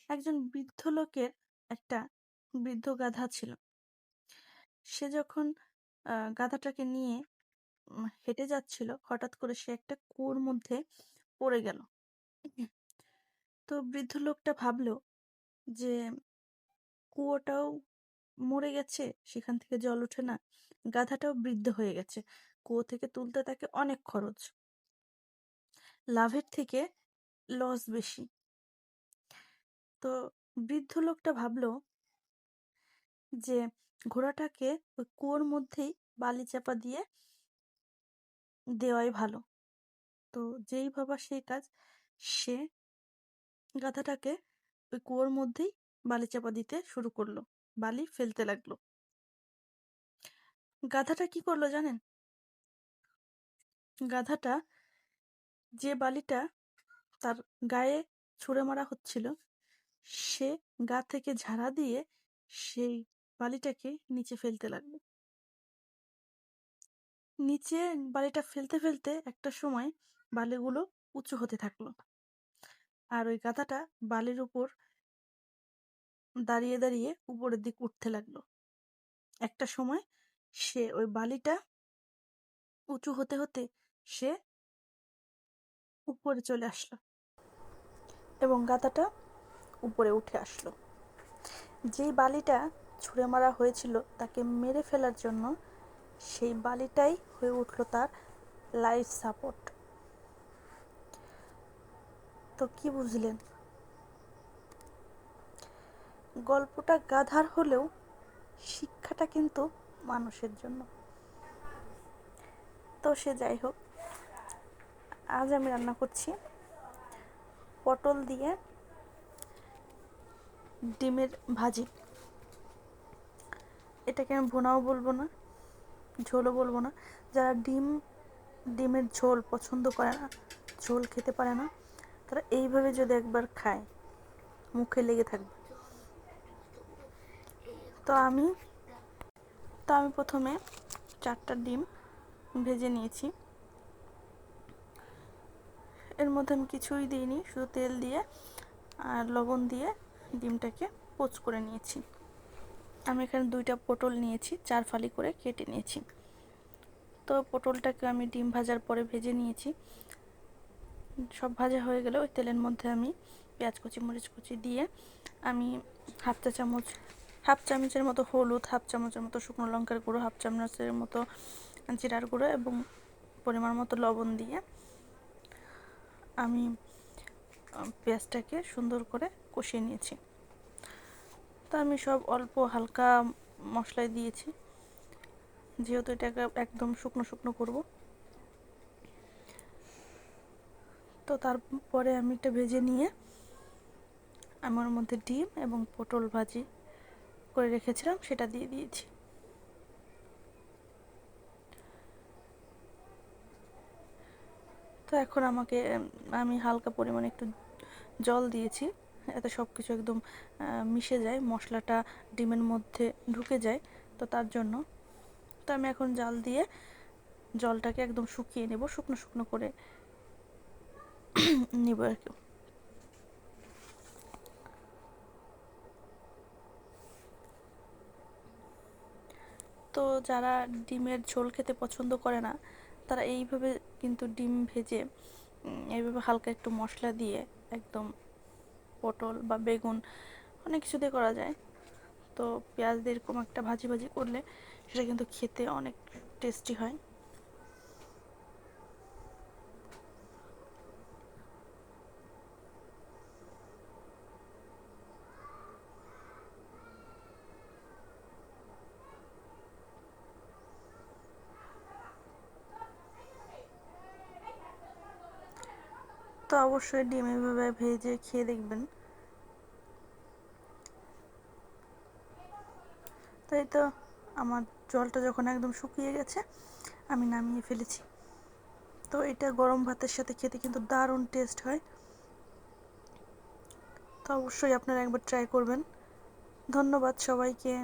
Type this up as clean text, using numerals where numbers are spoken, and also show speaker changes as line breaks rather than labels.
একজন বৃদ্ধ লোকের একটা বৃদ্ধ গাধা ছিল। সে যখন গাধাটাকে নিয়ে হেঁটে যাচ্ছিল, হঠাৎ করে সে একটা কুয়োর মধ্যে পড়ে গেল। তো বৃদ্ধ লোকটা ভাবলো যে কুয়োটাও মরে গেছে, সেখান থেকে জল ওঠে না, গাধাটাও বৃদ্ধ হয়ে গেছে, কুয়ো থেকে তুলতে তাকে অনেক খরচ, লাভের থেকে লস বেশি। তো বৃদ্ধ লোকটা ভাবলো যে ঘোড়াটাকে ওই কুয়োর মধ্যেই বালি চাপা দিয়ে দেওয়াই ভালো। তো যেই ভাবা সেই কাজ, সে গাধাটাকে ওই কুয়োর মধ্যেই বালি চাপা দিতে শুরু করলো, বালি ফেলতে লাগলো। গাধাটা কি করলো জানেন? গাধাটা যে বালিটা তার গায়ে ছুঁড়ে মারা হচ্ছিল, সে গা থেকে ঝাড়া দিয়ে সেই বালিটাকে নিচে ফেলতে লাগলো। নিচে বালিটা ফেলতে ফেলতে একটা সময় বালিগুলো উঁচু হতে থাকলো, আর ওই গাধাটা বালির উপর দাঁড়িয়ে দাঁড়িয়ে উপরের দিকে উঠতে লাগলো। একটা সময় সে ওই বালিটা উঁচু হতে হতে সে উপরে চলে আসলো এবং গাধাটা উপরে উঠে আসলো। যেই বালিটা ছুঁড়ে মারা হয়েছিল তাকে মেরে ফেলার জন্য, সেই বালিটাই হয়ে উঠলো তার লাইফ সাপোর্ট। তো কি বুঝলেন? গল্পটা গাধার হলেও শিক্ষাটা কিন্তু মানুষের জন্য। তো সে যাই হোক, আজ আমি রান্না করছি পটল দিয়ে ডিমের ভাজি। এটাকে আমি ভুনাও বলবো না, ঝোলও বলবো না। যারা ডিমের ঝোল পছন্দ করে না, ঝোল খেতে পারে না, তারা এইভাবে যদি একবার খায় মুখে লেগে থাকবে। তো আমি প্রথমে 4টা ডিম ভেজে নিয়েছি। এর মধ্যে আমি কিছুই দিইনি, শুধু তেল দিয়ে আর লবণ দিয়ে ডিমটাকে পোচ করে নিয়েছি। আমি এখানে 2টা পটল নিয়েছি, 4 ফালি করে কেটে নিয়েছি। তো পটলটাকে আমি ডিম ভাজার পরে ভেজে নিয়েছি। সব ভাজা হয়ে গেলে ওই তেলের মধ্যে আমি পেঁয়াজ কুচি, মরিচ কুচি দিয়ে আমি হাফ চামচের মতো হলুদ, হাফ চামচের মতো শুকনো লঙ্কার গুঁড়ো, হাফ চামচের মতো জিরার গুঁড়ো এবং পরিমাণ মতো লবণ দিয়ে আমি পেঁয়াজটাকে সুন্দর করে কষিয়ে নিয়েছি। তো আমি সব অল্প হালকা মশলাই দিয়েছি, যেহেতু এটাকে একদম শুকনো শুকনো করবো। তো তারপরে আমি এটা ভেজে নিয়ে আমার মধ্যে ডিম এবং পটল ভাজি করে রেখেছিলাম সেটা দিয়ে দিয়েছি। তো এখন আমি হালকা পরিমাণে একটু জল দিয়েছি, এতে সব কিছু একদম মিশে যায়, মশলাটা ডিমের মধ্যে ঢুকে যায়। তো তার জন্য তো আমি এখন জাল দিয়ে জলটাকে একদম শুকিয়ে নেব, শুকনো শুকনো করে নেব আর কি। তো যারা ডিমের ঝোল খেতে পছন্দ করে না, তারা এইভাবে কিন্তু ডিম ভেজে এইভাবে হালকা একটু মশলা দিয়ে একদম পটল বা বেগুন অনেক কিছু দিয়ে করা যায়। তো পেঁয়াজ দিয়ে এরকম একটা ভাজি ভাজি করলে সেটা কিন্তু খেতে অনেক টেস্টি হয়। তো অবশ্যই ডিম এভাবে ভেজে খেয়ে দেখবেন। তাই তো আমার জলটা যখন একদম শুকিয়ে গেছে, আমি নামিয়ে ফেলেছি। তো এটা গরম ভাতের সাথে খেতে কিন্তু দারুণ টেস্ট হয়। তো অবশ্যই আপনারা একবার ট্রাই করবেন। ধন্যবাদ সবাইকে।